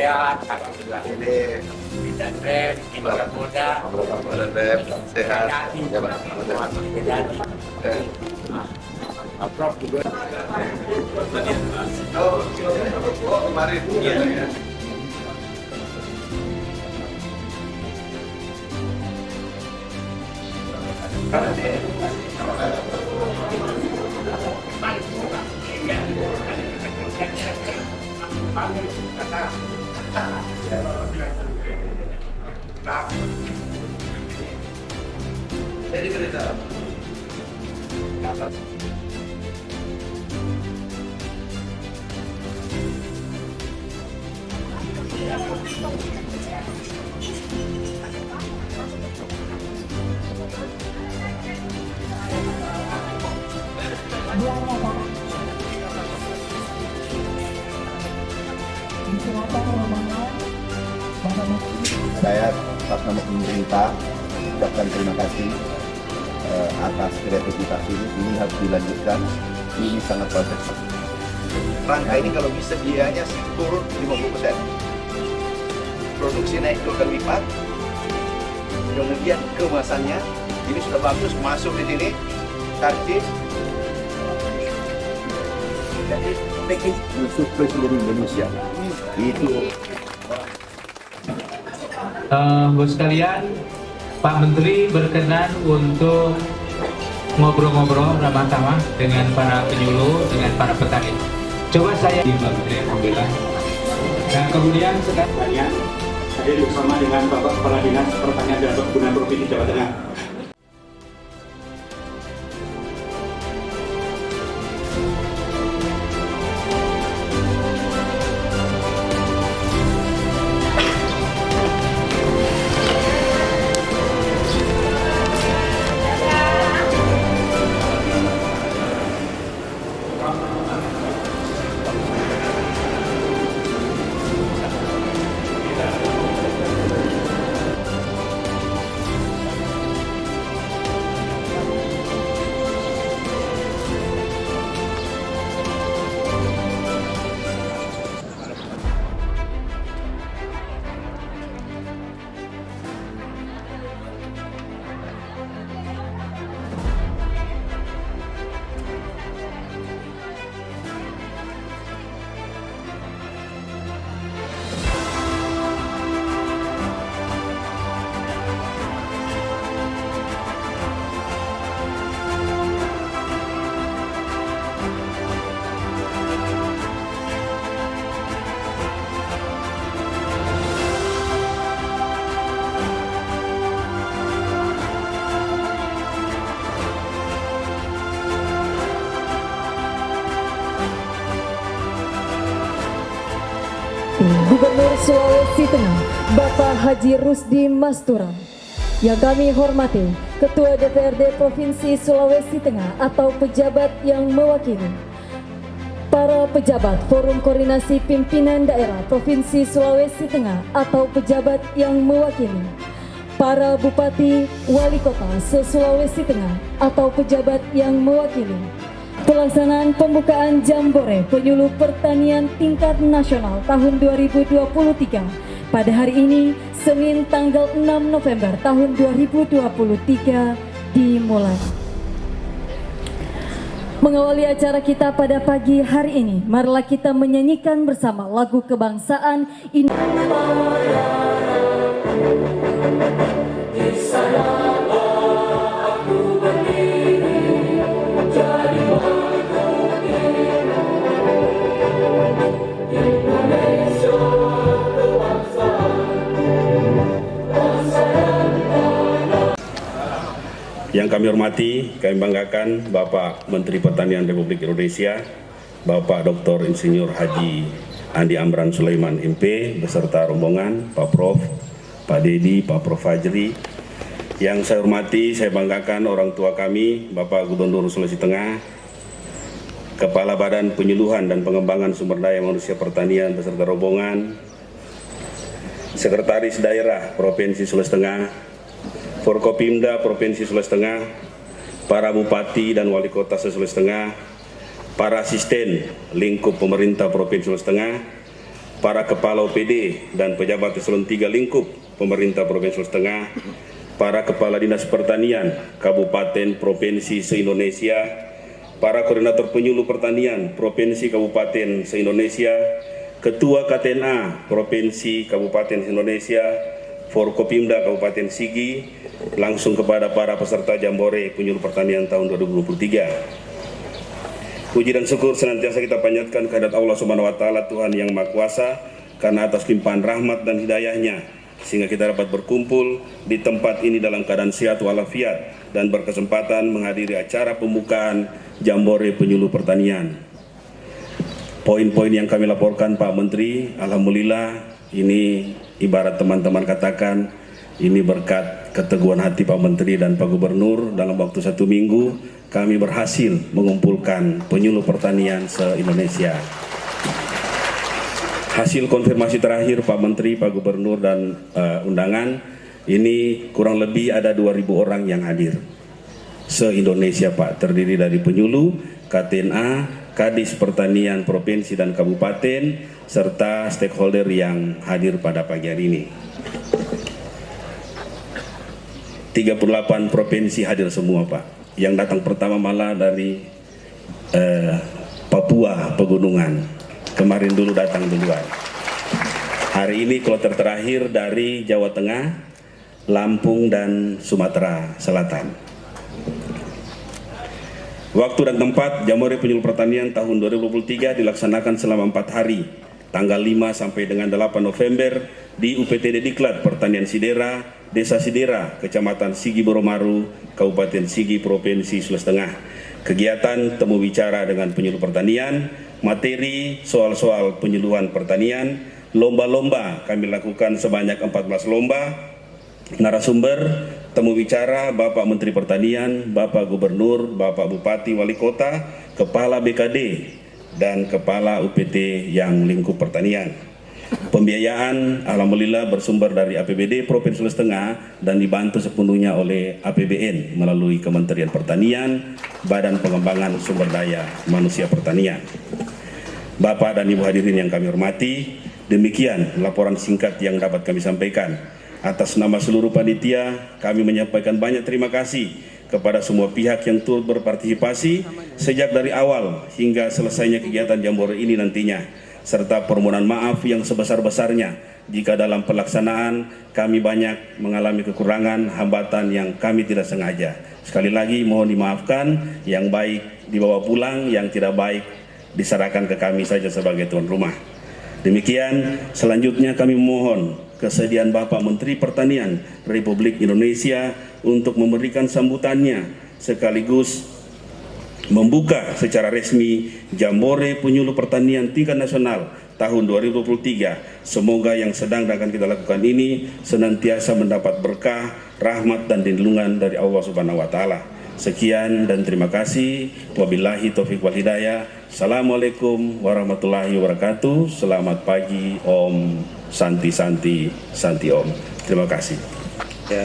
sehat, alhamdulillah. Dan Rem, ibarat muda, sehat. Prof juga. Oh, kemarin. Iya. Saya juga di dalam. Saya atas nama pemerintah ucapkan terima kasih atas kreativitas ini harus dilanjutkan. Ini sangat bagus. Rangka ini kalau bisa biayanya turun 50%. Produksi naik 2 kali lipat. Kemudian kemasannya ini sudah bagus, masuk di sini karcis. Jadi package untuk Presiden Indonesia itu. Bos sekalian, Pak Menteri berkenan untuk ngobrol-ngobrol ramah-tamah dengan para penyuluh, dengan para petani. Coba saya di Pak Menteri, alhamdulillah. Dan kemudian sekarang hadir bersama dengan Bapak Kepala Dinas Pertanian dan Perkebunan Provinsi Jawa Tengah. Gubernur Sulawesi Tengah, Bapak Haji Rusdi Mastura. Yang kami hormati, Ketua DPRD Provinsi Sulawesi Tengah atau pejabat yang mewakili, para pejabat Forum Koordinasi Pimpinan Daerah Provinsi Sulawesi Tengah atau pejabat yang mewakili, para Bupati Wali Kota se-Sulawesi Tengah atau pejabat yang mewakili, pelaksanaan pembukaan Jambore Penyuluh Pertanian Tingkat Nasional tahun 2023 pada hari ini, Senin tanggal 6 November tahun 2023 dimulai. Mengawali acara kita pada pagi hari ini, marilah kita menyanyikan bersama lagu kebangsaan Indonesia. Yang kami hormati, kami banggakan Bapak Menteri Pertanian Republik Indonesia, Bapak Dr. Insinyur Haji Andi Amran Sulaiman MP, beserta rombongan, Pak Prof, Pak Dedi, Pak Prof Fajri. Yang saya hormati, saya banggakan orang tua kami, Bapak Gubernur Sulawesi Tengah, Kepala Badan Penyuluhan dan Pengembangan Sumber Daya Manusia Pertanian beserta rombongan, Sekretaris Daerah Provinsi Sulawesi Tengah, Forkopimda Provinsi Sulawesi Tengah, para Bupati dan Wali Kota Sulawesi Tengah, para asisten lingkup pemerintah Provinsi Sulawesi Tengah, para kepala OPD dan pejabat eselon 3 lingkup pemerintah Provinsi Sulawesi Tengah, para kepala dinas pertanian kabupaten provinsi se-Indonesia, para koordinator penyuluh pertanian provinsi kabupaten se-Indonesia, ketua KTNA provinsi kabupaten se-Indonesia, Forkopimda Kabupaten Sigi, langsung kepada para peserta Jambore Penyuluh Pertanian tahun 2023. Puji dan syukur senantiasa kita panjatkan kehadirat Allah Subhanahu wa taala, Tuhan yang Maha Kuasa, karena atas limpahan rahmat dan hidayahnya sehingga kita dapat berkumpul di tempat ini dalam keadaan sehat walafiat dan berkesempatan menghadiri acara pembukaan Jambore Penyuluh Pertanian. Poin-poin yang kami laporkan Pak Menteri, alhamdulillah ini ibarat teman-teman katakan, ini berkat keteguhan hati Pak Menteri dan Pak Gubernur. Dalam waktu 1 minggu kami berhasil mengumpulkan penyuluh pertanian se-Indonesia. Hasil konfirmasi terakhir Pak Menteri, Pak Gubernur dan undangan, ini kurang lebih ada 2.000 orang yang hadir se-Indonesia Pak, terdiri dari penyuluh, KTNA, Kadis Pertanian Provinsi dan Kabupaten, serta stakeholder yang hadir pada pagi hari ini. 38 provinsi hadir semua Pak. Yang datang pertama malah dari Papua Pegunungan. Kemarin dulu datang duluan. Hari ini kloter terakhir dari Jawa Tengah, Lampung dan Sumatera Selatan. Waktu dan tempat Jambore Penyuluh Pertanian tahun 2023 dilaksanakan selama 4 hari, tanggal 5 sampai dengan 8 November di UPTD Diklat Pertanian Sidera, Desa Sidera, Kecamatan Sigi Boromaru, Kabupaten Sigi, Provinsi Sulawesi Tengah. Kegiatan temu bicara dengan penyuluh pertanian, materi soal-soal penyuluhan pertanian, lomba-lomba kami lakukan sebanyak 14 lomba, narasumber, temu bicara Bapak Menteri Pertanian, Bapak Gubernur, Bapak Bupati, Wali Kota, Kepala BKD, dan Kepala UPT yang lingkup pertanian. Pembiayaan alhamdulillah bersumber dari APBD Provinsi Sulawesi Tengah dan dibantu sepenuhnya oleh APBN melalui Kementerian Pertanian, Badan Pengembangan Sumber Daya Manusia Pertanian. Bapak dan Ibu hadirin yang kami hormati, demikian laporan singkat yang dapat kami sampaikan. Atas nama seluruh panitia, kami menyampaikan banyak terima kasih kepada semua pihak yang turut berpartisipasi sejak dari awal hingga selesainya kegiatan Jambore ini nantinya, serta permohonan maaf yang sebesar-besarnya jika dalam pelaksanaan kami banyak mengalami kekurangan, hambatan yang kami tidak sengaja. Sekali lagi mohon dimaafkan, yang baik dibawa pulang, yang tidak baik diserahkan ke kami saja sebagai tuan rumah. Demikian, selanjutnya kami mohon kesediaan Bapak Menteri Pertanian Republik Indonesia untuk memberikan sambutannya sekaligus membuka secara resmi Jambore Penyuluh Pertanian tingkat nasional tahun 2023. Semoga yang sedang dan akan kita lakukan ini senantiasa mendapat berkah, rahmat dan lindungan dari Allah Subhanahu wa taala. Sekian dan terima kasih. Wabillahi taufiq wal hidayah. Assalamualaikum warahmatullahi wabarakatuh. Selamat pagi, Om. Santi Santi Santi Om. Terima kasih. Ya,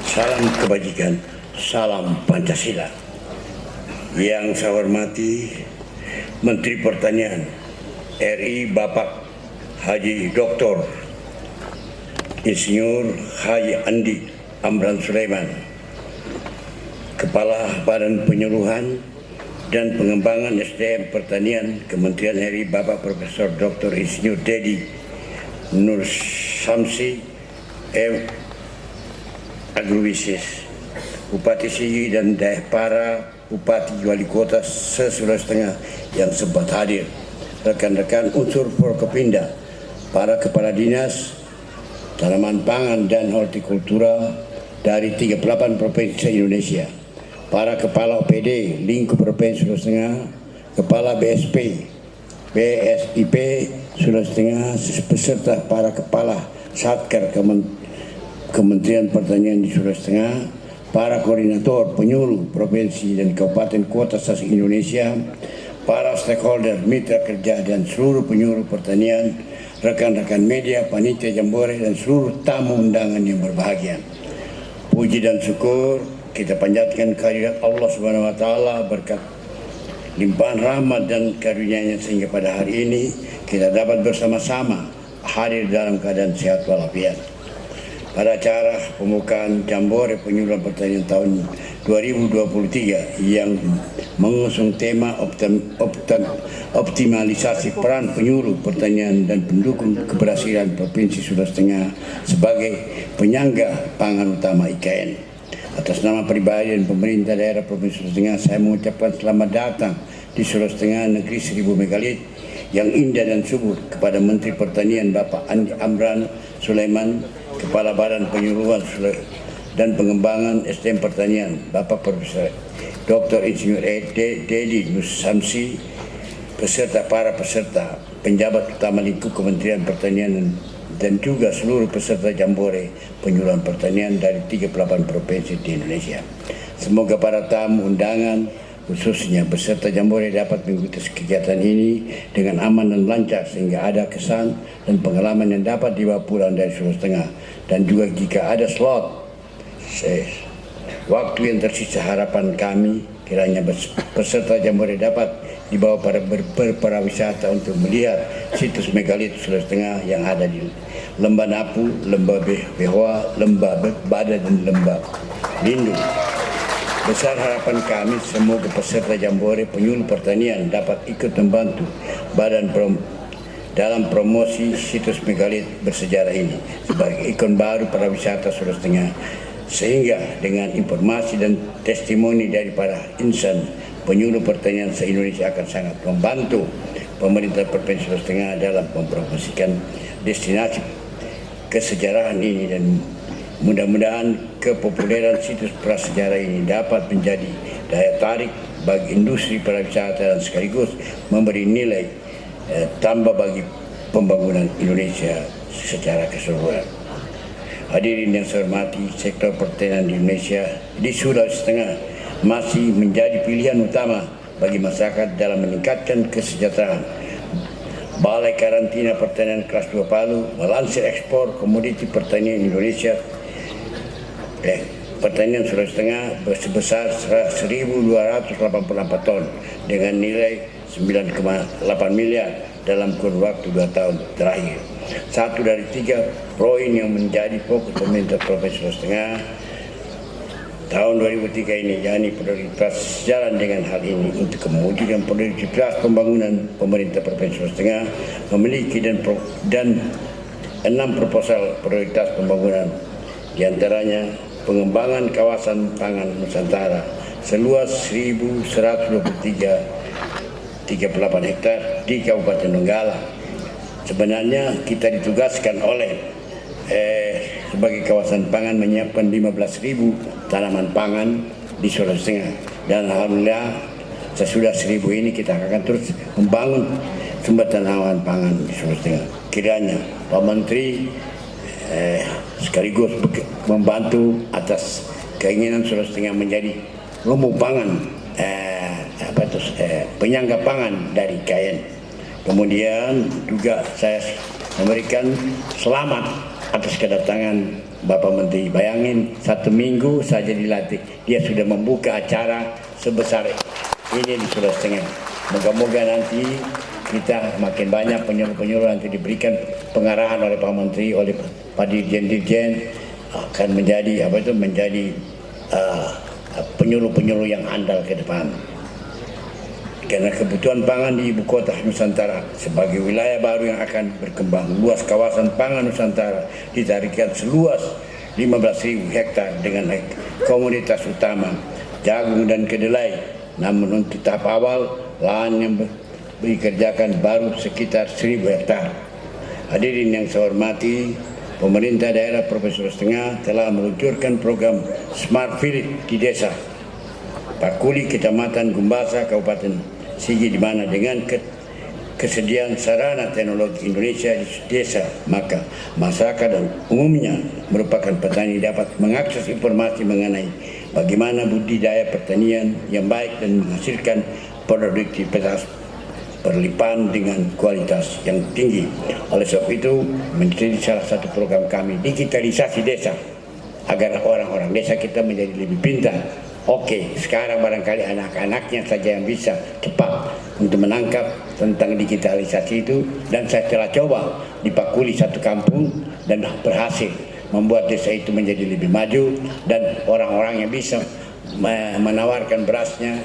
salam kebajikan, salam Pancasila. Yang saya hormati Menteri Pertanian RI Bapak Haji Dr. Insinyur Haji Andi Amran Sulaiman, Kepala Badan Penyuluhan dan Pengembangan SDM Pertanian Kementerian RI Bapak Profesor Dr. Insinyur Dedi Nur Samsi Agrowisis, Bupati Sigi dan para Bupati Wali Kota se-Sulawesi Tengah yang sempat hadir, rekan-rekan unsur Forkopimda, para kepala dinas tanaman pangan dan hortikultura dari 38 provinsi Indonesia, para kepala OPD lingkup Provinsi Sulawesi Tengah, kepala BSP, BSIP Sulawesi Tengah, beserta para kepala Satker Kementerian Pertanian di Sulawesi Tengah, para koordinator penyuluh provinsi dan kabupaten kota se-Indonesia, para stakeholder, mitra kerja dan seluruh penyuluh pertanian, rekan-rekan media, panitia Jambore dan seluruh tamu undangan yang berbahagia. Puji dan syukur kita panjatkan kehadirat Allah Subhanahu wa taala, berkat limpahan rahmat dan karunia-Nya sehingga pada hari ini kita dapat bersama-sama hadir dalam keadaan sehat walafiat. Pada acara pembukaan Jambore Penyuluhan Pertanian tahun 2023 yang mengusung tema optimalisasi peran penyuluh pertanian dan pendukung keberhasilan Provinsi Sulawesi Tengah sebagai penyangga pangan utama IKN. Atas nama pribadi dan pemerintah daerah Provinsi Sulawesi Tengah, saya mengucapkan selamat datang di Sulawesi Tengah, negeri 1000 megalit yang indah dan subur, kepada Menteri Pertanian Bapak Andi Amran Sulaiman, Kepala Badan Penyuluhan dan Pengembangan SDM Pertanian Bapak Profesor Dr. Insinyur Dedi Nusamsi, beserta para peserta, penjabat utama lingkup Kementerian Pertanian dan juga seluruh peserta Jambore Penyuluhan Pertanian dari 38 provinsi di Indonesia. Semoga para tamu undangan khususnya peserta Jambore dapat mengikuti kegiatan ini dengan aman dan lancar, sehingga ada kesan dan pengalaman yang dapat dibawa pulang dari Sulawesi Tengah. Dan juga jika ada slot waktu yang tersisa, harapan kami kiranya peserta Jambore dapat dibawa para berparawisata untuk melihat situs megalit Sulawesi Tengah yang ada di Lembah Napu, Lembah Behoa, Lembah Bada dan Lembah Lindu. Besar harapan kami semoga peserta Jambore Penyuluh Pertanian dapat ikut membantu dalam promosi situs megalit bersejarah ini sebagai ikon baru pariwisata Sulawesi Tengah, sehingga dengan informasi dan testimoni dari para insan penyuluh pertanian se-Indonesia akan sangat membantu pemerintah Provinsi Sulawesi Tengah dalam mempromosikan destinasi kesejarahan ini, dan mudah-mudahan kepopuleran situs prasejarah ini dapat menjadi daya tarik bagi industri pariwisata dan sekaligus memberi nilai tambah bagi pembangunan Indonesia secara keseluruhan. Hadirin yang saya hormati, sektor pertanian di Indonesia di Sulawesi Tengah masih menjadi pilihan utama bagi masyarakat dalam meningkatkan kesejahteraan. Balai Karantina Pertanian Kelas 2 Palu melansir ekspor komoditi pertanian Indonesia pertanian Sulawesi Tengah sebesar 1.284 ton dengan nilai 9,8 miliar dalam kurun waktu 2 tahun terakhir. Satu dari 3 poin yang menjadi fokus pemerintah Provinsi Sulawesi Tengah tahun 2003 ini, yakni prioritas jalan dengan hal ini. Untuk mewujudkan prioritas pembangunan, pemerintah Provinsi Sulawesi Tengah memiliki dan 6 proposal prioritas pembangunan, diantaranya pengembangan kawasan pangan Nusantara seluas 1.138 hektar di Kabupaten Donggala. Sebenarnya kita ditugaskan oleh sebagai kawasan pangan menyiapkan 15.000 tanaman pangan di Sulawesi Tengah, dan alhamdulillah sesudah 1.000 ini kita akan terus membangun sumber tanaman pangan di Sulawesi Tengah. Kiranya Pak Menteri sekaligus membantu atas keinginan Sulawesi Tengah menjadi lumbung pangan, penyangga pangan dari IKN. Kemudian juga saya memberikan selamat atas kedatangan Bapak Menteri. Bayangin, 1 minggu saja dilantik, dia sudah membuka acara sebesar ini di Sulawesi Tengah. Moga-moga nanti kita makin banyak penyuluh-penyuluh nanti diberikan pengarahan oleh Pak Menteri, oleh Pak Dirjen akan menjadi penyuluh-penyuluh yang andal ke depan. Karena kebutuhan pangan di ibu kota Nusantara sebagai wilayah baru yang akan berkembang, luas kawasan pangan Nusantara ditarikan seluas 15.000 hektar dengan komoditas utama jagung dan kedelai. Namun untuk tahap awal, lahan yang dikerjakan baru sekitar 1.000 hektar. Hadirin yang saya hormati, pemerintah daerah Provinsi Sulawesi Tengah telah meluncurkan program Smart Village di desa Pakuli, Kecamatan Gumbasa, Kabupaten Sigi, di mana dengan kesediaan sarana teknologi Indonesia di desa, maka masyarakat dan umumnya merupakan petani dapat mengakses informasi mengenai bagaimana budidaya pertanian yang baik dan menghasilkan produktivitas berlimpah dengan kualitas yang tinggi. Oleh sebab itu, menjadi salah satu program kami digitalisasi desa, agar orang-orang desa kita menjadi lebih pintar Oke, sekarang barangkali anak-anaknya saja yang bisa cepat untuk menangkap tentang digitalisasi itu, dan saya telah coba di Pakuli satu kampung dan berhasil membuat desa itu menjadi lebih maju, dan orang-orang yang bisa menawarkan berasnya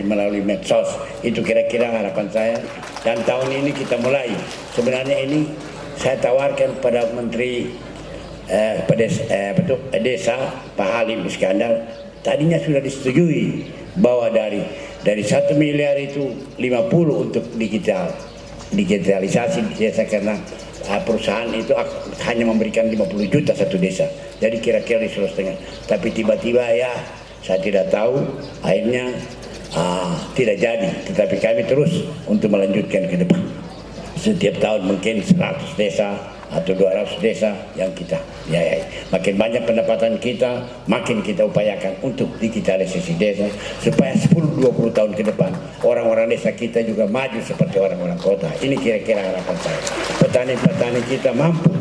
melalui medsos. Itu kira-kira harapan saya. Dan tahun ini kita mulai, sebenarnya ini saya tawarkan pada Menteri Desa Pak Halim Iskandar. Tadinya sudah disetujui bahwa dari 1 miliar itu 50 untuk digitalisasi desa, karena perusahaan itu hanya memberikan 50 juta satu desa. Jadi kira-kira di Sulawesi Tengah. Tapi tiba-tiba ya saya tidak tahu, akhirnya tidak jadi. Tetapi kami terus untuk melanjutkan ke depan. Setiap tahun mungkin 100 desa atau 200 desa yang kita biayai. Makin banyak pendapatan kita, makin kita upayakan untuk digitalisasi desa, supaya 10-20 tahun ke depan orang-orang desa kita juga maju seperti orang-orang kota. Ini kira-kira harapan saya. Petani-petani kita mampu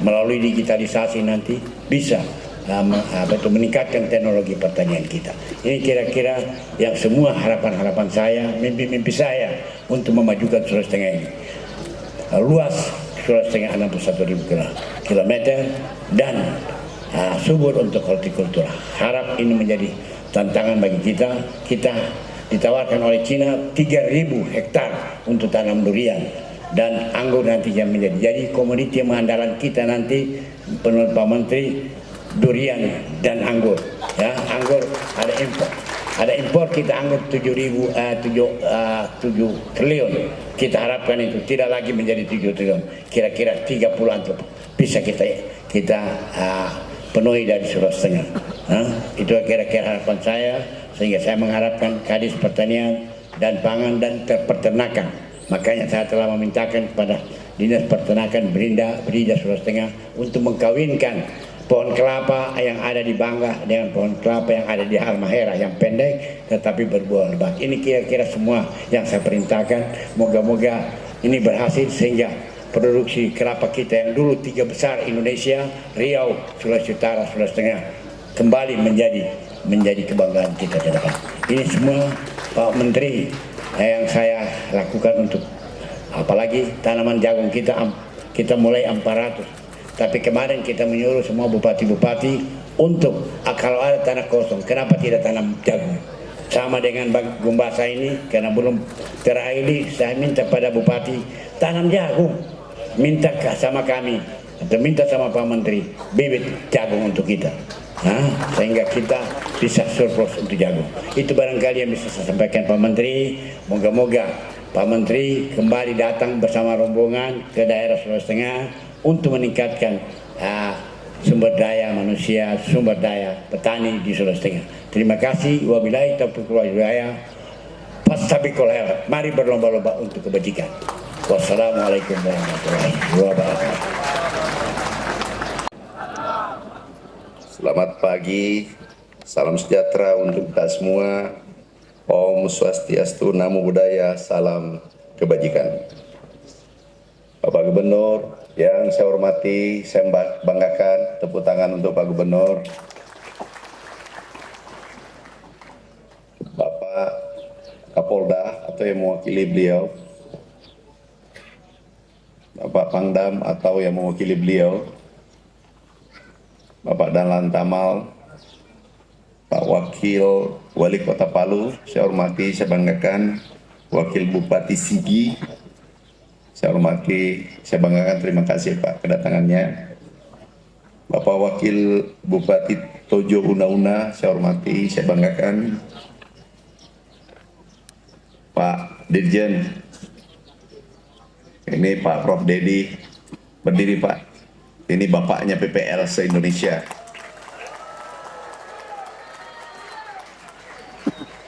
melalui digitalisasi nanti bisa meningkatkan teknologi pertanian kita. Ini kira-kira yang semua harapan-harapan saya, mimpi-mimpi saya untuk memajukan Sulawesi Tengah ini. Luas Sulawesi Tengah 61.000 km dan subur untuk hortikultura. Harap ini menjadi tantangan bagi kita. Kita ditawarkan oleh Cina 3.000 hektar untuk tanam durian dan anggur nantinya menjadi. Jadi komoditi andalan kita nanti, menurut Pak Menteri, durian dan anggur. Ya, anggur ada impor. Ada impor kita anggur 7 triliun. Kita harapkan itu tidak lagi menjadi 7 triliun. Kira-kira 30-an bisa kita penuhi dari Sulawesi Tengah. Itu kira-kira harapan saya, sehingga saya mengharapkan Kadis Pertanian dan Pangan dan Peternakan. Makanya saya telah memintakan kepada Dinas Peternakan Berida Sulawesi Tengah untuk mengkawinkan pohon kelapa yang ada di Bangga dengan pohon kelapa yang ada di Halmahera yang pendek tetapi berbuah lebat. Ini kira-kira semua yang saya perintahkan. Moga-moga ini berhasil sehingga produksi kelapa kita yang dulu 3 besar Indonesia, Riau, Sulawesi Utara, Sulawesi Tengah, kembali menjadi kebanggaan kita ke depan. Ini semua Pak Menteri yang saya lakukan untuk, apalagi tanaman jagung kita mulai 400. Tapi kemarin kita menyuruh semua bupati-bupati untuk kalau ada tanah kosong, kenapa tidak tanam jagung? Sama dengan Gumbasa ini, karena belum terakhir, saya minta pada bupati tanam jagung, minta sama kami atau minta sama Pak Menteri bibit jagung untuk kita, sehingga kita bisa surplus untuk jagung. Itu barangkali yang bisa saya sampaikan Pak Menteri. Moga-moga Pak Menteri kembali datang bersama rombongan ke daerah Sulawesi Tengah untuk meningkatkan sumber daya manusia, sumber daya petani di Sulawesi Tengah. Terima kasih. Wabillahi taufiq wal hidayah. Fastabiqul khairat. Mari berlomba-lomba untuk kebajikan. Wassalamualaikum warahmatullahi wabarakatuh. Selamat pagi, salam sejahtera untuk kita semua. Om Swastiastu, Namo Buddhaya, salam kebajikan. Bapak Gubernur yang saya hormati, saya banggakan, tepuk tangan untuk Pak Gubernur. Bapak Kapolda atau yang mewakili beliau, Bapak Pangdam atau yang mewakili beliau, Bapak Danlan Tamal, Pak Wakil Wali Kota Palu, saya hormati, saya banggakan, Wakil Bupati Sigi, saya hormati, saya banggakan, terima kasih Pak kedatangannya. Bapak Wakil Bupati Tojo Una-Una, saya hormati, saya banggakan. Pak Dirjen, ini Pak Prof. Dedi, berdiri Pak, ini bapaknya PPL se-Indonesia.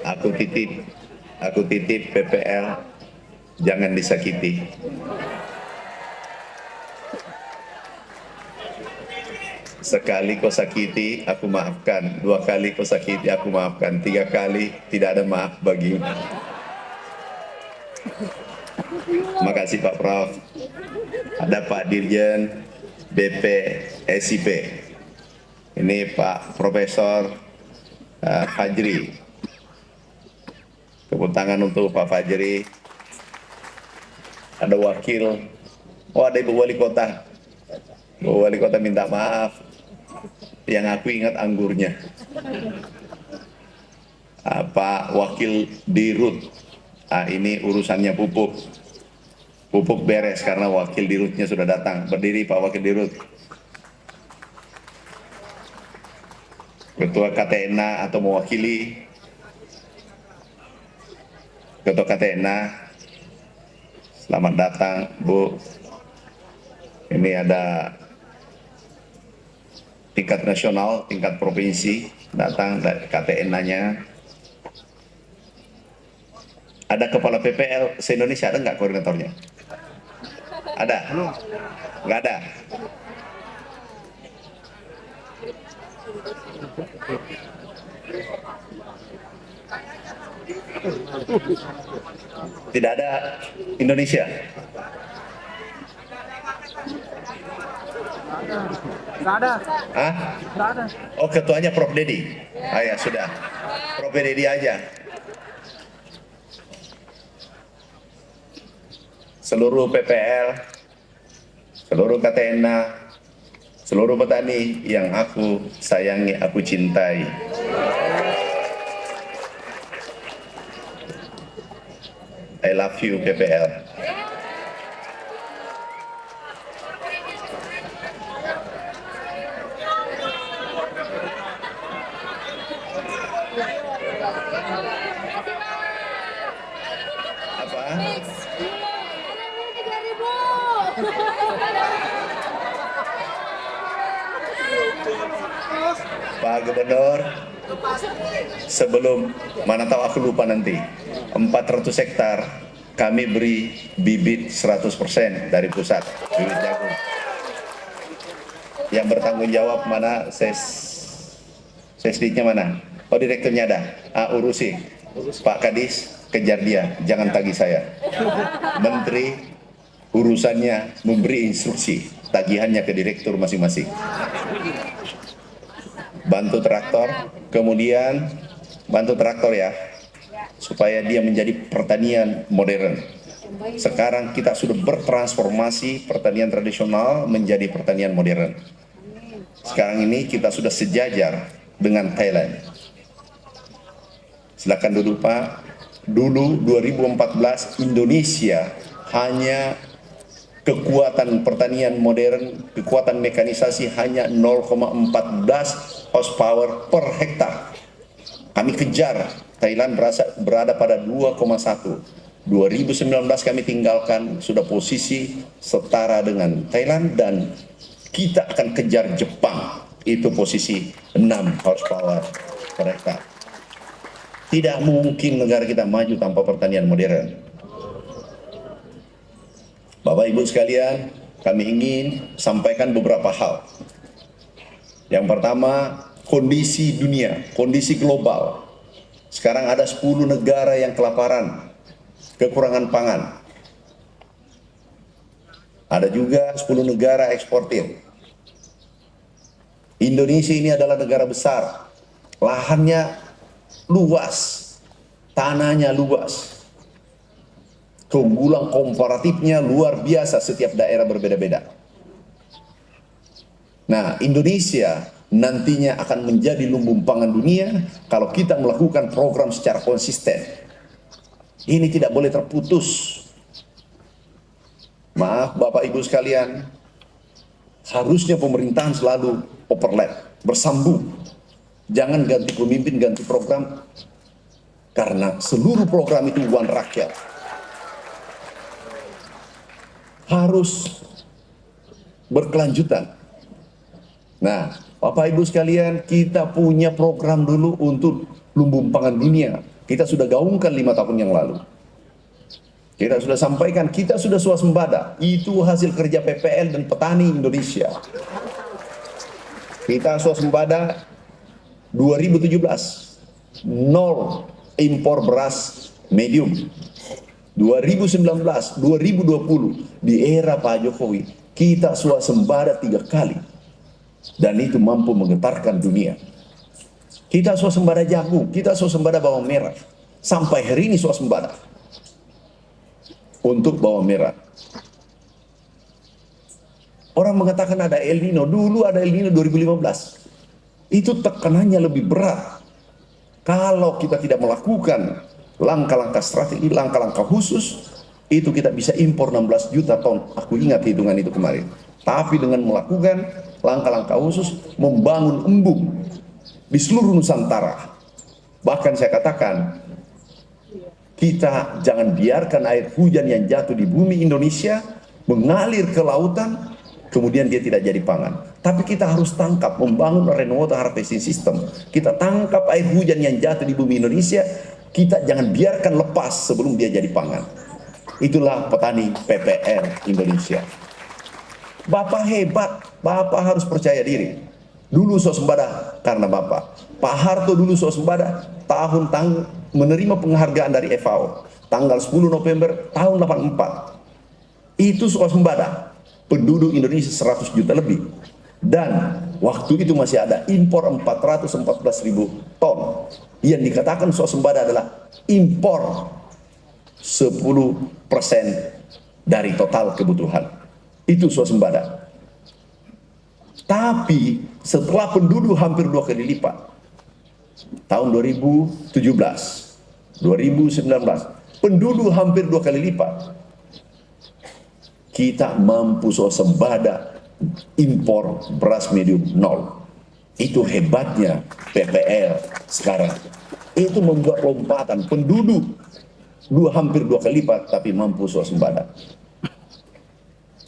Aku titip PPL, jangan disakiti. Sekali kau sakiti, aku maafkan. 2 kali kau sakiti, aku maafkan. 3 kali, tidak ada maaf bagimu. Terima kasih Pak Prof. Ada Pak Dirjen BP SIP. Ini Pak Profesor Fajri. Tepuk tangan untuk Pak Fajri. Ada wakil, ada Ibu Wali Kota. Ibu Wali Kota minta maaf, yang aku ingat anggurnya. Pak Wakil Dirut, ini urusannya pupuk. Pupuk beres karena Wakil Dirutnya sudah datang. Berdiri Pak Wakil Dirut. Ketua KTNA atau mewakili Ketua KTNA, selamat datang Bu. Ini ada tingkat nasional, tingkat provinsi, datang dari KTNA-nya. Ada kepala PPL se-Indonesia, ada nggak koordinatornya? Ada? Nggak ada? Tidak ada Indonesia? Nggak ada. Hah? Nggak ada. Oh, ketuanya Prof. Dedi. Ya sudah. Prof. Dedi aja. Seluruh PPL, seluruh KTNA, seluruh petani yang aku sayangi, aku cintai. I love you PPL. Apa? Pak Gubernur, sebelum, mana tahu aku lupa nanti, 400 hektar kami beri bibit 100% dari pusat, bibit jagung. Yang bertanggung jawab mana, sesdiknya mana? Oh, direkturnya ada, urusi. Pak Kadis, kejar dia, jangan tagih saya. Menteri urusannya memberi instruksi, tagihannya ke direktur masing-masing. Bantu traktor, kemudian bantu traktor ya, supaya dia menjadi pertanian modern. Sekarang kita sudah bertransformasi pertanian tradisional menjadi pertanian modern. Sekarang ini kita sudah sejajar dengan Thailand. Silakan duduk Pak. Dulu 2014 Indonesia hanya kekuatan pertanian modern, kekuatan mekanisasi hanya 0,14 horsepower per hektar. Kami kejar, Thailand berada pada 2,1. 2019 kami tinggalkan, sudah posisi setara dengan Thailand, dan kita akan kejar Jepang, itu posisi 6 horsepower per hektar. Tidak mungkin negara kita maju tanpa pertanian modern. Bapak Ibu sekalian, kami ingin sampaikan beberapa hal. Yang pertama, kondisi dunia, kondisi global. Sekarang ada 10 negara yang kelaparan, kekurangan pangan. Ada juga 10 negara eksportir. Indonesia ini adalah negara besar, lahannya luas, tanahnya luas, keunggulan komparatifnya luar biasa, setiap daerah berbeda-beda. Nah, Indonesia nantinya akan menjadi lumbung pangan dunia kalau kita melakukan program secara konsisten. Ini tidak boleh terputus. Maaf Bapak Ibu sekalian, harusnya pemerintahan selalu overlap, bersambung. Jangan ganti pemimpin, ganti program, karena seluruh program itu uang rakyat. Harus berkelanjutan. Nah, Bapak Ibu sekalian, kita punya program dulu untuk lumbung pangan dunia. Kita sudah gaungkan 5 tahun yang lalu. Kita sudah sampaikan, kita sudah swasembada. Itu hasil kerja PPL dan petani Indonesia. Kita swasembada 2017, 0 impor beras medium. 2019, 2020, di era Pak Jokowi, kita swasembada 3 kali. Dan itu mampu menggetarkan dunia. Kita swasembada jagung, kita swasembada bawang merah. Sampai hari ini swasembada untuk bawang merah. Orang mengatakan ada El Nino, dulu ada El Nino 2015. Itu tekanannya lebih berat. Kalau kita tidak melakukan langkah-langkah strategi, langkah-langkah khusus, itu kita bisa impor 16 juta ton. Aku ingat hitungan itu kemarin. Tapi dengan melakukan langkah-langkah khusus, membangun embung di seluruh Nusantara. Bahkan saya katakan, kita jangan biarkan air hujan yang jatuh di bumi Indonesia mengalir ke lautan, kemudian dia tidak jadi pangan. Tapi kita harus tangkap, membangun rainwater harvesting system. Kita tangkap air hujan yang jatuh di bumi Indonesia, kita jangan biarkan lepas sebelum dia jadi pangan. Itulah petani PPR Indonesia. Bapak hebat, Bapak harus percaya diri. Dulu swasembada karena Bapak. Pak Harto dulu swasembada menerima penghargaan dari FAO tanggal 10 November tahun 84. Itu swasembada. Penduduk Indonesia 100 juta lebih. Dan waktu itu masih ada impor 414.000 ton. Yang dikatakan swasembada adalah impor 10% dari total kebutuhan. Itu swasembada. Tapi setelah penduduk hampir 2 kali lipat, tahun 2017, 2019, penduduk hampir 2 kali lipat, kita mampu swasembada impor beras medium 0. Itu hebatnya PPL sekarang. Itu membuat lompatan penduduk hampir 2 kali lipat, tapi mampu swasembada.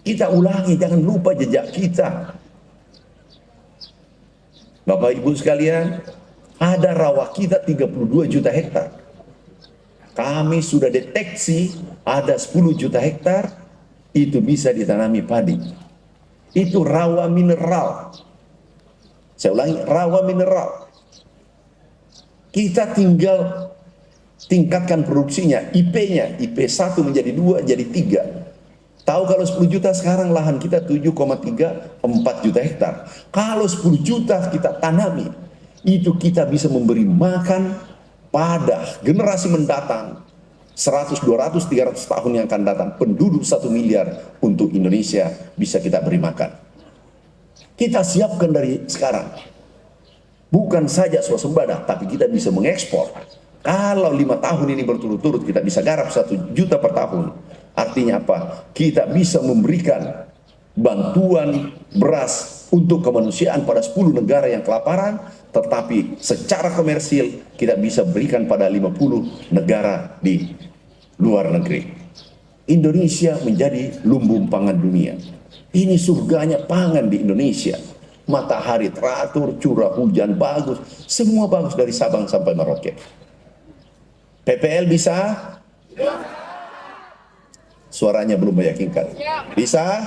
Kita ulangi, jangan lupa jejak kita. Bapak Ibu sekalian, ada rawa kita 32 juta hektar. Kami sudah deteksi ada 10 juta hektar itu bisa ditanami padi. Itu rawa mineral. Saya ulangi, rawa mineral. Kita tinggal tingkatkan produksinya, IP-nya, IP 1 menjadi 2, jadi 3. Tahu kalau 10 juta sekarang lahan kita 7,34 juta hektar. Kalau 10 juta kita tanami, itu kita bisa memberi makan pada generasi mendatang 100, 200, 300 tahun yang akan datang. Penduduk 1 miliar untuk Indonesia bisa kita beri makan. Kita siapkan dari sekarang. Bukan saja swasembada, tapi kita bisa mengekspor. Kalau 5 tahun ini berturut-turut kita bisa garap 1 juta per tahun. Artinya apa? Kita bisa memberikan bantuan beras untuk kemanusiaan pada 10 negara yang kelaparan, tetapi secara komersil kita bisa berikan pada 50 negara di luar negeri. Indonesia menjadi lumbung pangan dunia. Ini surganya pangan di Indonesia. Matahari teratur, curah hujan bagus, semua bagus dari Sabang sampai Merauke. PPL bisa? Suaranya belum meyakinkan. Bisa?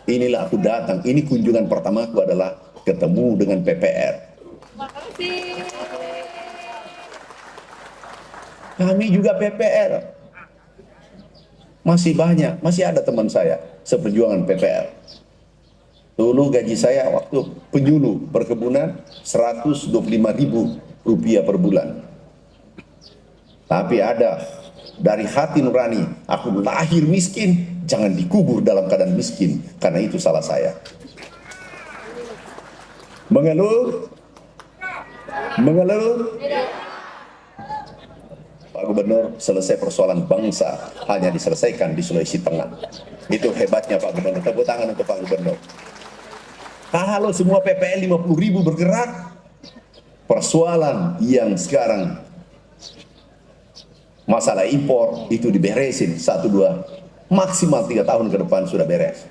Inilah aku datang. Ini kunjungan pertamaku adalah ketemu dengan PPR. Kami juga PPR. Masih banyak, masih ada teman saya seperjuangan PPR. Dulu gaji saya waktu penyuluh perkebunan 125.000 rupiah per bulan. Tapi ada dari hati nurani, aku lahir miskin, jangan dikubur dalam keadaan miskin, karena itu salah saya. Mengeluh? Mengeluh? Pak Gubernur, selesai persoalan bangsa hanya diselesaikan di Sulawesi Tengah. Itu hebatnya Pak Gubernur. Tepuk tangan untuk Pak Gubernur. Kalau semua PPL 50.000 bergerak, persoalan yang sekarang masalah impor itu diberesin 1-2, maksimal 3 tahun ke depan sudah beres.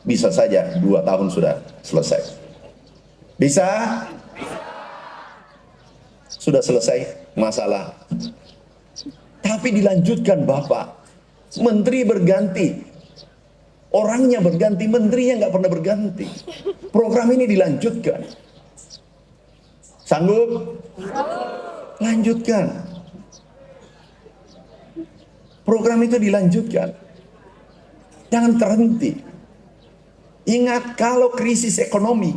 Bisa saja 2 tahun sudah selesai. Bisa? Sudah selesai masalah. Tapi dilanjutkan Bapak. Menteri berganti. Orangnya berganti, menterinya nggak pernah berganti. Program ini dilanjutkan. Sanggup? Lanjutkan. Program itu dilanjutkan. Jangan terhenti. Ingat, kalau krisis ekonomi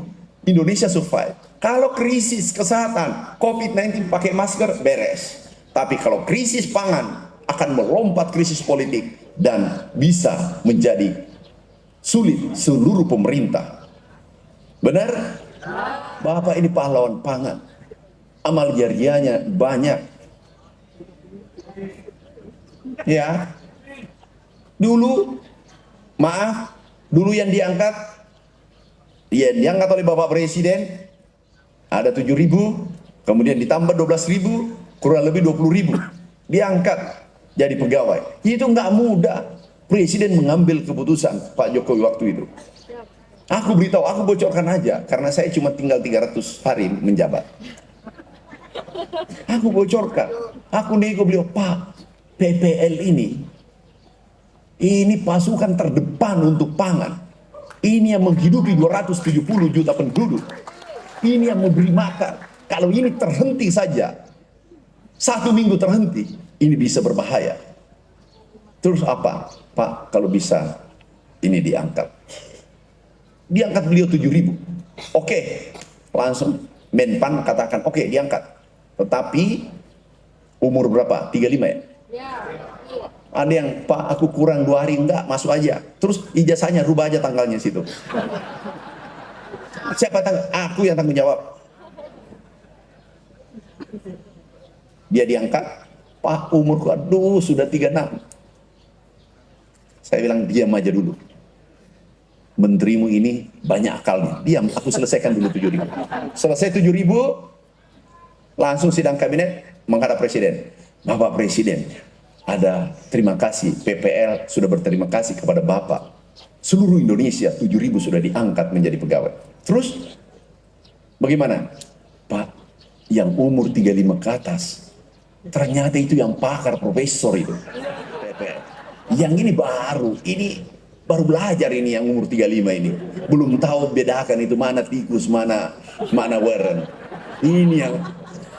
Indonesia survive. Kalau krisis kesehatan, COVID-19 pakai masker, beres. Tapi kalau krisis pangan, akan melompat krisis politik dan bisa menjadi sulit seluruh pemerintah. Benar? Bapak ini pahlawan pangan. Amal jariahnya banyak. Ya. Dulu, maaf, dulu yang diangkat oleh Bapak Presiden ada 7.000, kemudian ditambah 12.000, kurang lebih 20.000 diangkat jadi pegawai. Itu nggak mudah. Presiden mengambil keputusan, Pak Jokowi waktu itu. Aku beritahu, aku bocorkan aja, karena saya cuma tinggal 300 hari menjabat. Aku bocorkan, aku nego beliau, Pak, PPL ini pasukan terdepan untuk pangan. Ini yang menghidupi 270 juta penduduk. Ini yang memberi makan. Kalau ini terhenti saja, 1 minggu terhenti, ini bisa berbahaya. Terus apa? Pak, kalau bisa ini diangkat. Diangkat beliau 7.000. Oke, langsung Menpan katakan, oke, diangkat. Tetapi umur berapa? 35 ya? Ada yang, Pak, aku kurang 2 hari, enggak, masuk aja. Terus ijazahnya rubah aja tanggalnya situ. Siapa aku yang tanggung jawab. Dia diangkat, Pak, umurku aduh sudah 36. Saya bilang, diam aja dulu. Menterimu ini banyak akalnya. Diam, aku selesaikan dulu 7.000. Selesai 7.000, langsung sidang kabinet menghadap Presiden. Bapak Presiden, ada terima kasih, PPL sudah berterima kasih kepada Bapak. Seluruh Indonesia 7.000 sudah diangkat menjadi pegawai. Terus, bagaimana? Pak, yang umur 35 ke atas, ternyata itu yang pakar profesor itu. PPL. Yang ini baru belajar ini yang umur 35 ini. Belum tahu bedakan itu mana tikus, mana weren. Ini yang...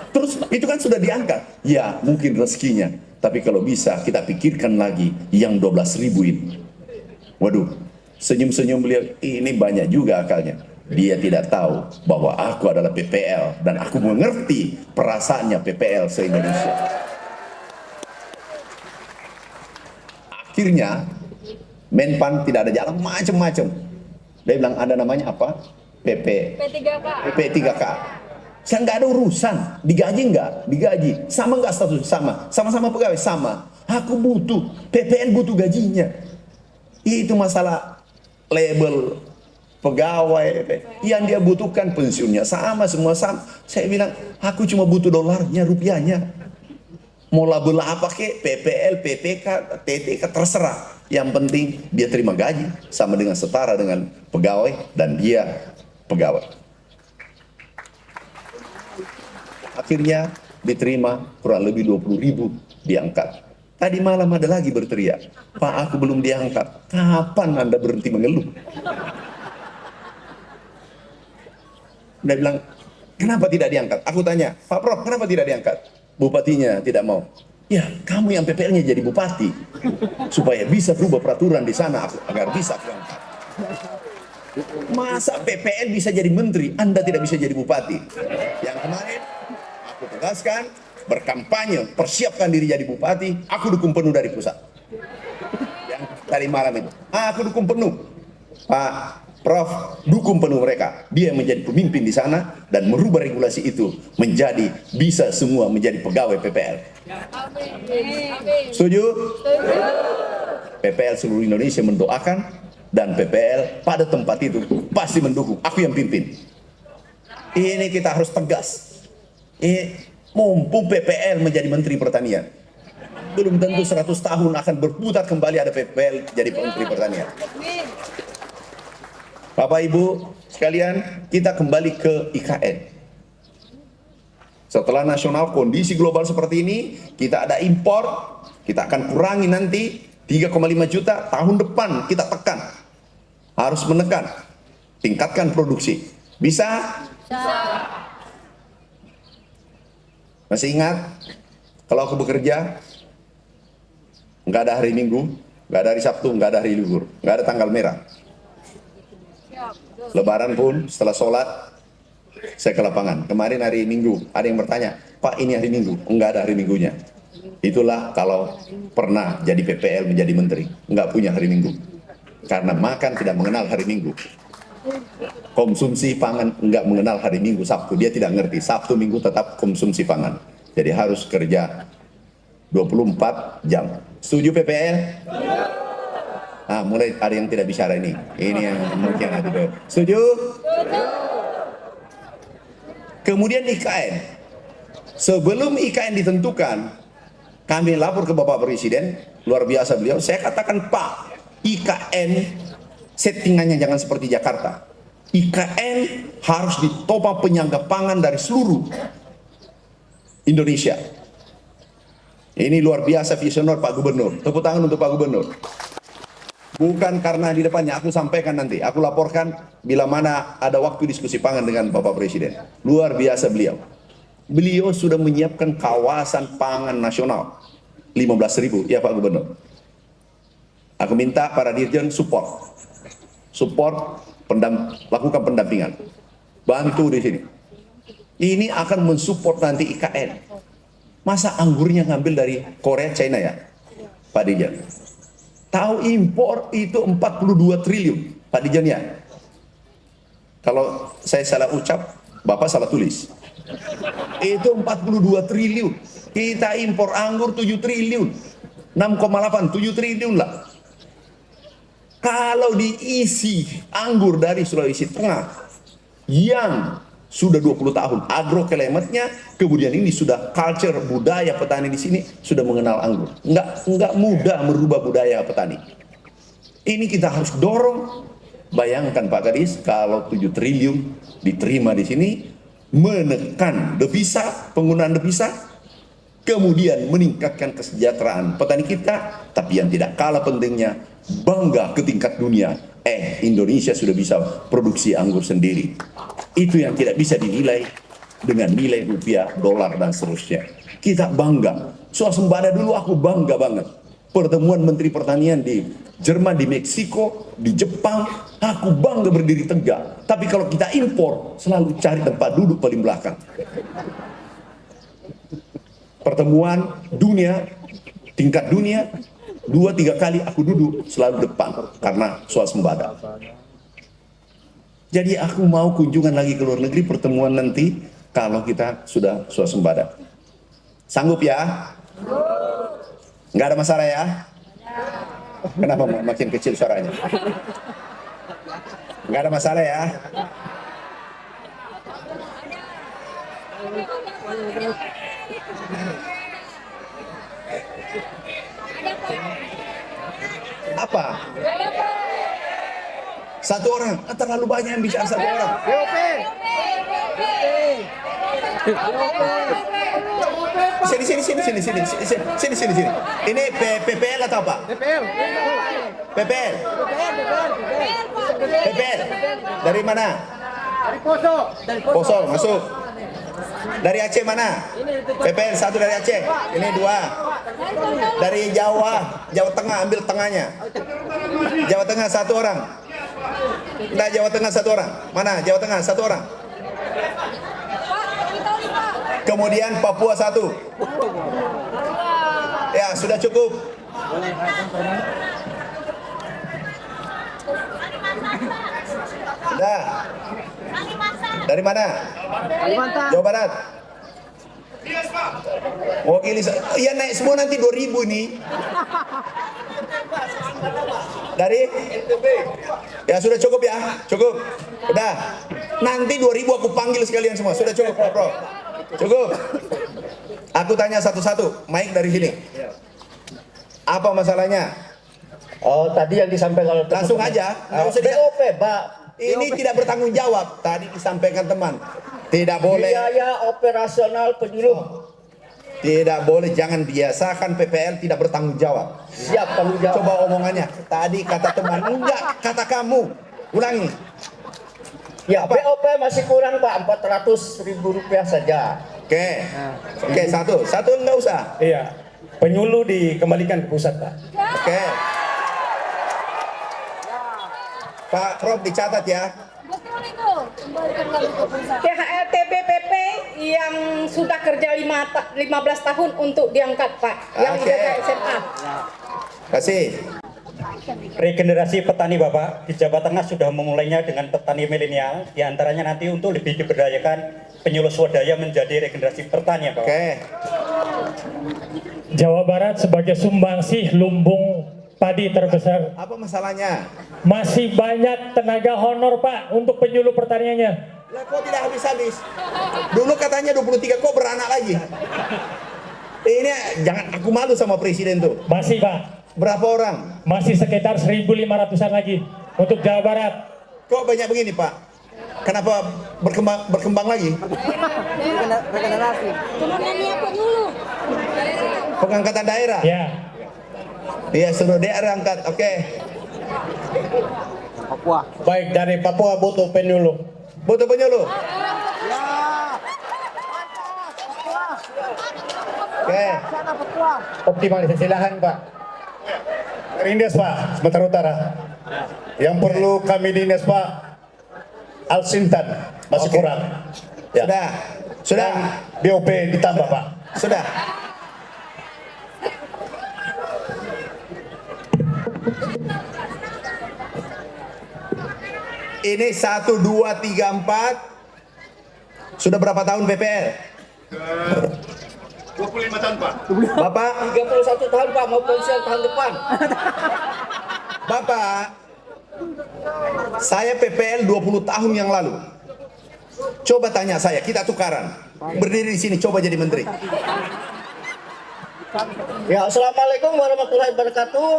Terus itu kan sudah diangkat. Ya mungkin rezekinya. Tapi kalau bisa kita pikirkan lagi yang 12.000 ini. Waduh, senyum-senyum beliau, ini banyak juga akalnya. Dia tidak tahu bahwa aku adalah PPL. Dan aku mengerti perasaannya PPL se-Indonesia. Akhirnya Menpan tidak ada jalan macam-macam. Dia bilang ada namanya apa? P3K. Saya nggak ada urusan, digaji nggak? Digaji. Sama nggak status? Sama-sama pegawai? Sama. Aku butuh, PPL butuh gajinya. Itu masalah label pegawai. Yang dia butuhkan pensiunnya sama, semua sama. Saya bilang, aku cuma butuh dolarnya, rupiahnya. Mau label apa kek, PPL, PPK, TTK, terserah. Yang penting dia terima gaji sama dengan setara dengan pegawai dan dia pegawai. Akhirnya diterima kurang lebih 20.000 diangkat. Tadi malam ada lagi berteriak, Pak, aku belum diangkat. Kapan Anda berhenti mengeluh? Dia bilang, kenapa tidak diangkat? Aku tanya, Pak Prof, kenapa tidak diangkat? Bupatinya tidak mau. Ya, kamu yang PPL-nya jadi bupati. Supaya bisa berubah peraturan di sana agar bisa aku angkat. Masa PPL bisa jadi menteri, Anda tidak bisa jadi bupati? Yang kemarin aku tegaskan, berkampanye, persiapkan diri jadi bupati, aku dukung penuh dari pusat. Yang tadi malam itu, aku dukung penuh. Pak Prof, dukung penuh mereka. Dia menjadi pemimpin di sana dan merubah regulasi itu menjadi bisa semua menjadi pegawai PPL. Setuju? PPL seluruh Indonesia mendoakan dan PPL pada tempat itu pasti mendukung. Aku yang pimpin. Ini kita harus tegas. Mumpung PPL menjadi Menteri Pertanian, belum tentu 100 tahun akan berputar kembali ada PPL jadi Menteri Pertanian. Bapak Ibu sekalian, kita kembali ke IKN. Setelah nasional kondisi global seperti ini, kita ada impor, kita akan kurangi nanti 3,5 juta, tahun depan kita tekan. Harus menekan, tingkatkan produksi. Bisa? Bisa. Masih ingat? Kalau aku bekerja, nggak ada hari Minggu, nggak ada hari Sabtu, nggak ada hari libur, nggak ada tanggal merah. Lebaran pun setelah sholat Saya ke lapangan. Kemarin hari Minggu, ada yang bertanya, Pak ini hari Minggu? Enggak ada hari Minggunya. Itulah kalau pernah jadi PPL menjadi menteri, enggak punya hari Minggu. Karena makan tidak mengenal hari Minggu. Konsumsi pangan enggak mengenal hari Minggu, Sabtu. Dia tidak ngerti, Sabtu, Minggu tetap konsumsi pangan. Jadi harus kerja 24 jam. Setuju PPL? Nah, mulai ada yang tidak bicara ini. Ini yang mungkin ada. Setuju? Kemudian IKN. Sebelum IKN ditentukan, kami lapor ke Bapak Presiden, luar biasa beliau. Saya katakan, Pak, IKN settingannya jangan seperti Jakarta. IKN harus ditopang penyangga pangan dari seluruh Indonesia. Ini luar biasa visioner Pak Gubernur. Tepuk tangan untuk Pak Gubernur. Bukan karena di depannya, aku sampaikan nanti. Aku laporkan bila mana ada waktu diskusi pangan dengan Bapak Presiden. Luar biasa beliau. Beliau sudah menyiapkan kawasan pangan nasional. 15.000, ya Pak Gubernur. Aku minta para dirjen support. Lakukan pendampingan. Bantu di sini. Ini akan mensupport nanti IKN. Masa anggurnya ngambil dari Korea, China ya? Pak Dirjen. Tahu impor itu 42 triliun, Pak Dirjen ya? Kalau saya salah ucap, Bapak salah tulis. Itu 42 triliun. Kita impor anggur 7 triliun. 6,8, 7 triliun lah. Kalau diisi anggur dari Sulawesi Tengah yang sudah 20 tahun agroclimatnya, kemudian ini sudah culture budaya petani di sini sudah mengenal anggur. Enggak mudah merubah budaya petani. Ini kita harus dorong. Bayangkan Pak Kadis, kalau 7 triliun diterima di sini, menekan devisa, penggunaan devisa, kemudian meningkatkan kesejahteraan petani kita, tapi yang tidak kalah pentingnya, bangga ke tingkat dunia. Indonesia sudah bisa produksi anggur sendiri. Itu yang tidak bisa dinilai dengan nilai rupiah, dolar, dan seterusnya. Kita bangga. Swasembada dulu aku bangga banget. Pertemuan Menteri Pertanian di Jerman, di Meksiko, di Jepang, aku bangga berdiri tegak. Tapi kalau kita impor, selalu cari tempat duduk paling belakang. Pertemuan dunia, tingkat dunia, 2-3 kali aku duduk selalu depan karena swasembada. Jadi aku mau kunjungan lagi ke luar negeri, pertemuan nanti kalau kita sudah swasembada. Sanggup ya? Nggak ada masalah ya? Kenapa makin kecil suaranya? Nggak ada masalah ya? Apa? Satu orang, terlalu banyak yang bicara satu orang. Sini. Ini PPL atau apa? PPL. Dari mana? Dari Poso. Poso, masuk. Dari Aceh mana? PPL 1 dari Aceh. Ini 2. Dari Jawa Tengah, ambil tengahnya. Jawa Tengah 1 orang. Nah, Jawa Tengah 1 orang. Mana? Jawa Tengah 1 orang. Kemudian Papua 1. Ya, sudah cukup. Dah. Dari mana? Jawa Barat. Wakili, iya naik semua nanti 2000 nih. Dari? Ya sudah cukup ya, cukup. Udah. Nanti 2000 aku panggil sekalian semua. Sudah cukup, Bro. Cukup. Aku tanya satu-satu. Mike dari sini. Apa masalahnya? Oh, tadi yang disampaikan oleh Langsung aja. BOP, Pak. Ini tidak bertanggung jawab. Tadi disampaikan teman. Tidak boleh. Biaya operasional penyuluh. Tidak boleh, jangan biasakan PPL tidak bertanggung jawab. Siap tanggung jawab. Coba omongannya. Tadi kata teman, enggak, kata kamu. Ulangi. Ya, BOP masih kurang, Pak. 400.000 rupiah saja. Oke, satu enggak usah. Iya, penyuluh dikembalikan ke pusat, Pak. Oke. Pak Prof dicatat ya. THR TPPP yang sudah kerja 15 tahun untuk diangkat, Pak. Yang Oke. jaga SMA. Kasih. Regenerasi petani Bapak di Jawa Tengah sudah memulainya dengan petani milenial. Di antaranya nanti untuk lebih diberdayakan penyuluh swadaya menjadi regenerasi pertanian Bapak. Oke. Jawa Barat sebagai sumbangsih lumbung padi terbesar. Apa masalahnya? Masih banyak tenaga honor Pak untuk penyuluh pertaniannya. Lah kok tidak habis-habis? Dulu katanya 23, kok beranak lagi? Ini jangan, aku malu sama presiden tuh. Masih Pak, Berapa orang? masih sekitar 1.500-an lagi untuk Jawa Barat. Kok banyak begini Pak? Kenapa berkembang lagi? Pengangkatan daerah? Ya, Iya, seluruh daerah angkat. Oke. Baik, dari Papua butuh penyuluh. Butuh penyuluh? Oke. Optimalisasi lahan Pak. Rindes Pak, Sumatera Utara. Yang perlu kami dinas Pak, Al-Sintan masih Oke. kurang. Ya. Sudah. BOP ditambah Pak. Sudah. Ini 1, 2, 3, 4. Sudah berapa tahun PPL? 25 tahun Pak. Bapak? 31 tahun, Pak, mau pensiun tahun depan. Bapak, saya PPL 20 tahun yang lalu. Coba tanya saya, kita tukaran. Berdiri di sini, coba jadi menteri. Ya, assalamualaikum warahmatullahi wabarakatuh.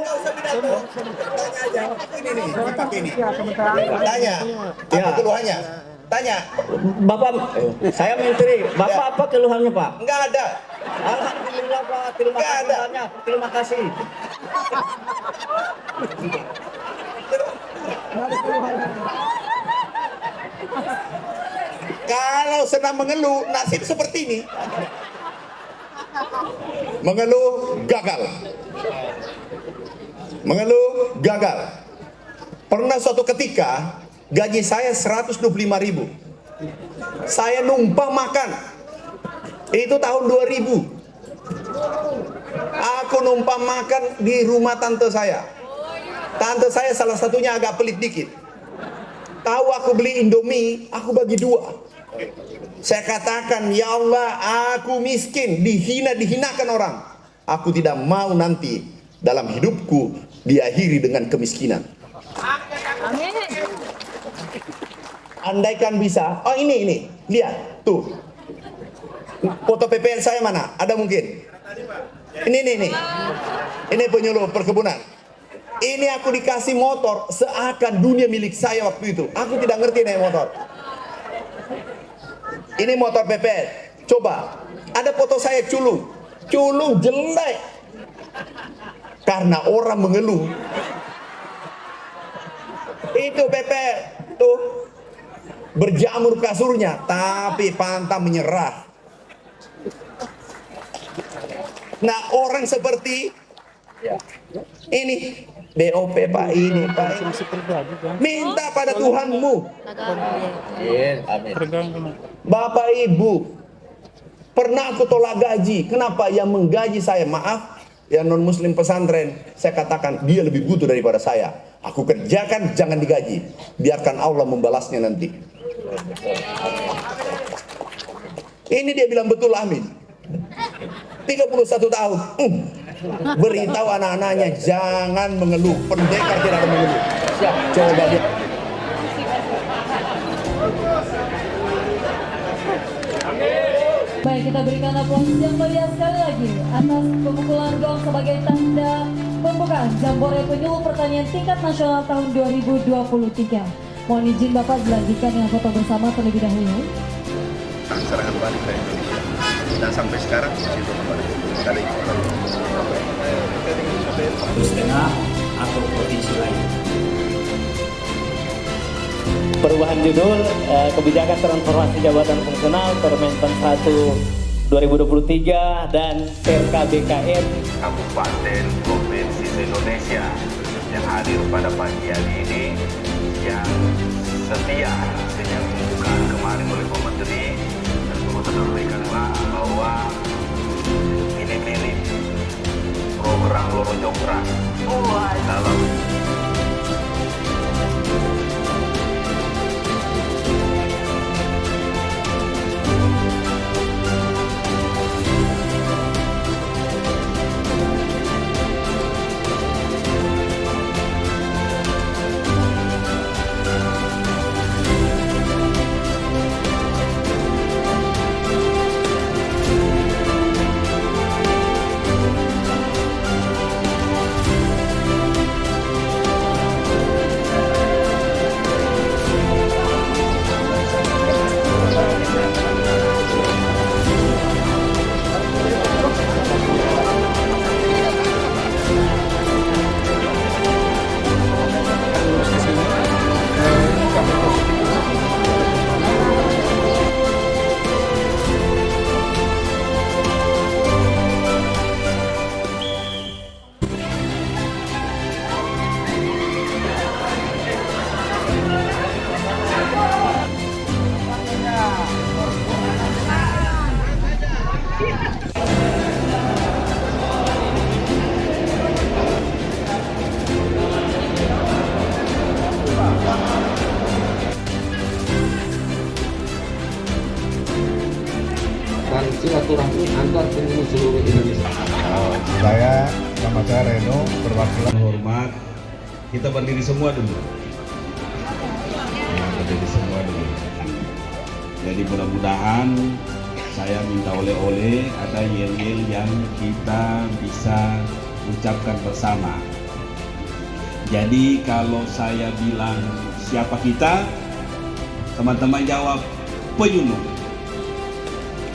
Ini nih, dipakai ini. Tanya, apa keluhannya? Tanya. Bapak, saya menteri. Bapak apa keluhannya, Pak? Enggak ada. Alhamdulillah, Pak. Terima Nggak kasih ada. banyak. Terima kasih. Kalau senang mengeluh, nasib seperti ini. Mengeluh, gagal. Mengeluh, gagal. Pernah suatu ketika, gaji saya 125.000. Saya numpang makan. Itu tahun 2000. Aku numpang makan di rumah tante saya. Tante saya salah satunya agak pelit dikit. Tahu aku beli Indomie, aku bagi 2. Saya katakan, ya Allah, aku miskin, dihinakan orang. Aku tidak mau nanti dalam hidupku diakhiri dengan kemiskinan. Andaikan bisa, oh ini, lihat, tuh. Foto PPL saya mana? Ada mungkin? Ini penyuluh perkebunan. Ini aku dikasih motor, seakan dunia milik saya waktu itu. Aku tidak ngerti naik motor. Ini motor PPL. Coba, ada foto saya culung jelek. Karena orang mengeluh. Itu PPL, tuh. Berjamur kasurnya, tapi pantang menyerah. Nah, orang seperti ini BOP Pak, ini Pak, minta pada Tuhanmu. Bapak Ibu, pernah aku tolak gaji. Kenapa? Yang menggaji saya, maaf, yang non muslim pesantren, saya katakan dia lebih butuh daripada saya. Aku kerjakan, jangan digaji. Biarkan Allah membalasnya nanti. Ini dia bilang betul, amin. 31 tahun. Beritahu anak-anaknya jangan mengeluh. Pendekar tidak ada mengeluh. Coba dia. Baik, kita berikan aplaus yang meriah sekali lagi atas pemukulan gong sebagai tanda pembukaan Jambore Penyuluh Pertanian Tingkat Nasional tahun 2023. Mohon izin Bapak dilanjutkan dengan foto bersama terlebih dahulu. Serangan balik ke Indonesia. Dan sampai sekarang masih belum ada. Kali setengah atau provinsi lain. Perubahan judul Kebijakan Transformasi Jabatan Fungsional Permenpan 1 2023 dan Perka BKN Kabupaten Provinsi Indonesia yang hadir pada pagi hari ini, yang setia dengan meningkatkan silaturahmi antar penyuluh seluruh Indonesia. Nama saya Reno, perwakilan Hormat, kita berdiri semua dulu. Ya, berdiri semua dulu. Jadi mudah-mudahan saya minta oleh-oleh, ada yel-yel yang kita bisa ucapkan bersama. Jadi kalau saya bilang siapa kita, teman-teman jawab penyuluh.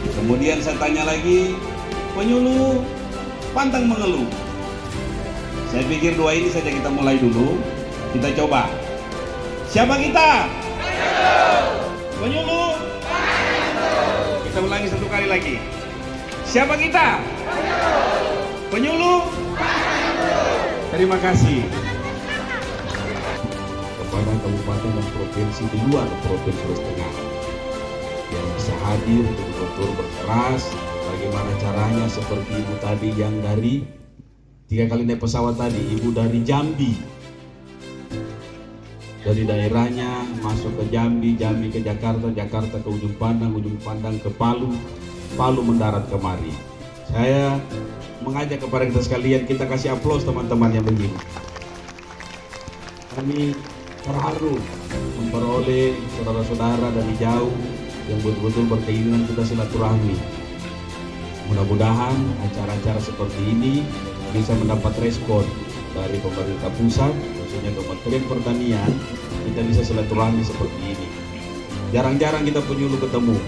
Kemudian saya tanya lagi, penyuluh pantang mengeluh. Saya pikir dua ini saja kita mulai dulu. Kita coba. Siapa kita? Penyuluh. Kita ulangi satu kali lagi. Siapa kita? Penyuluh. Terima kasih. Kepada kabupaten dan provinsi di luar Provinsi Sulawesi Tengah yang bisa hadir untuk betul-betul berkeras bagaimana caranya, seperti ibu tadi yang dari 3 kali naik pesawat tadi, ibu dari Jambi, dari daerahnya masuk ke Jambi, Jambi ke Jakarta, Jakarta ke ujung pandang ke Palu, Palu mendarat kemari. Saya mengajak kepada kita sekalian, kita kasih aplaus teman-teman yang begini. Kami terharu memperoleh saudara-saudara dari jauh yang betul-betul berkeinginan kita silaturahmi. Mudah-mudahan acara-acara seperti ini bisa mendapat respon dari pemerintah pusat, khususnya Kementerian Pertanian. Kita bisa silaturahmi seperti ini. Jarang-jarang kita penyuluh ketemu,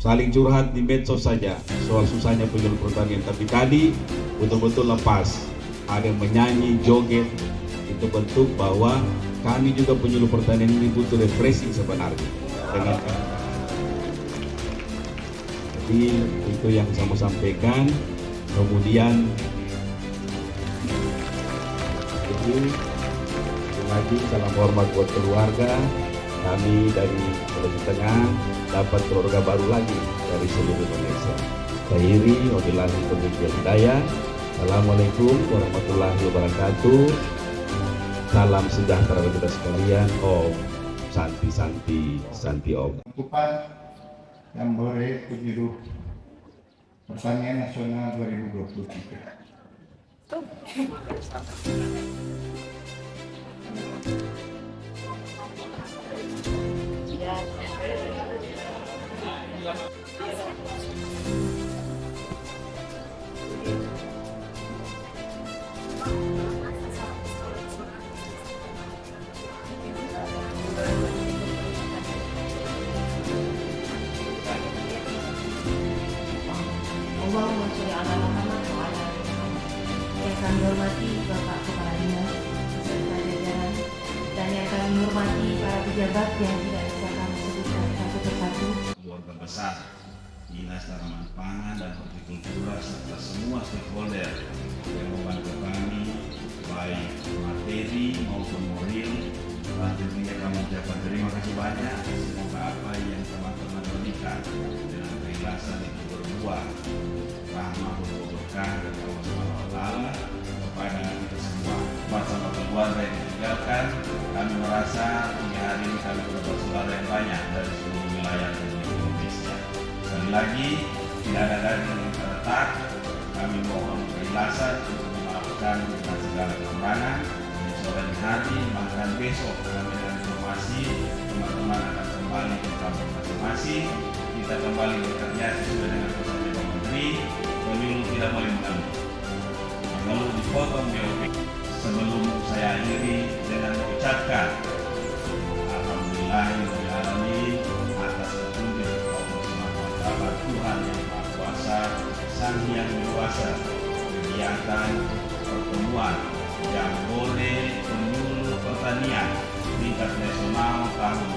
saling curhat di medsos saja soal susahnya penyuluh pertanian. Tapi tadi betul-betul lepas, ada yang menyanyi, joget. Itu bentuk bahwa kami juga penyuluh pertanian ini butuh refreshing sebenarnya. Dengan jadi itu yang saya mau sampaikan. Kemudian lagi salam hormat buat keluarga kami dari Sulawesi Tengah, dapat keluarga baru lagi dari seluruh Indonesia. Akhiri, wabillahi taufiq wal hidayah. Assalamualaikum warahmatullahi wabarakatuh. Salam sejahtera bagi kita sekalian. Om Santi Santi Santi Om. Yang boleh Penyuluh Pertanian Nasional 2023. Yang kami hormati Bapak Kepala Dinas beserta jajaran, dan yang kami hormati para pejabat yang tidak bisa kami sebutkan satu persatu. Keluarga besar Dinas Tanaman Pangan dan Hortikultura serta semua stakeholder yang membantu kami baik materi maupun moral. Dan tentunya kami ucapkan terima kasih banyak. Semoga apa yang teman-teman berikan dengan keikhlasan itu berbuah rahmah berkah dari Allah Subhanahu wa Ta'ala kepada kita semua. Bersama keluarga yang ditinggalkan, kami merasa 3 hari ini kami berbuat saudara yang banyak dari seluruh wilayah Indonesia. Sekali lagi, tidak ada dari yang terletak, kami mohon keikhlasan untuk memaafkan dengan segala kekurangan. Sore hari, bahkan besok kami dengan informasi teman-teman akan kembali ke kampung masing-masing. Kita kembali bekerja sesuai dengan pesan Bapak Menteri. Penyuluh tidak boleh mengeluh. Mengeluh dipotong BOP. Sebelum saya akhiri dengan mengucapkan Alhamdulillahirrahmanirrahim atas petunjuk Allah SWT, Tuhan yang Maha Kuasa, Sang Hyang Kuasa, kegiatan pertemuan Jambore Penyuluh Pertanian tingkat nasional tahun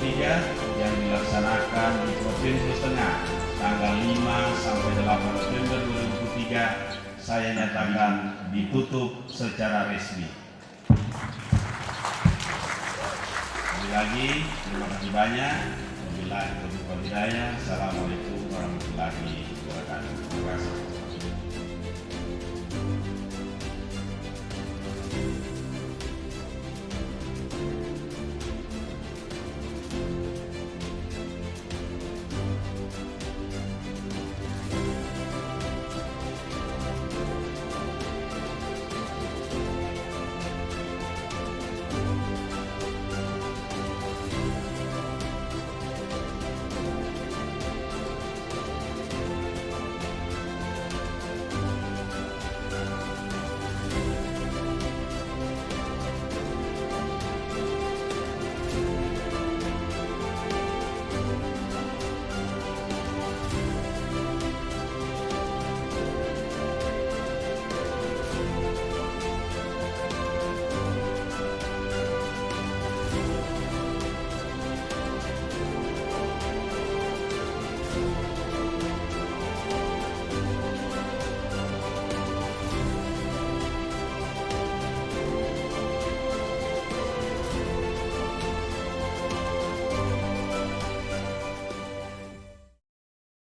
2023 yang dilaksanakan di Provinsi Sulawesi Tengah tanggal 5 sampai 8 November 2023 saya nyatakan ditutup secara resmi. Sekali lagi terima kasih banyak. Wabillahi taufiq wal hidayah.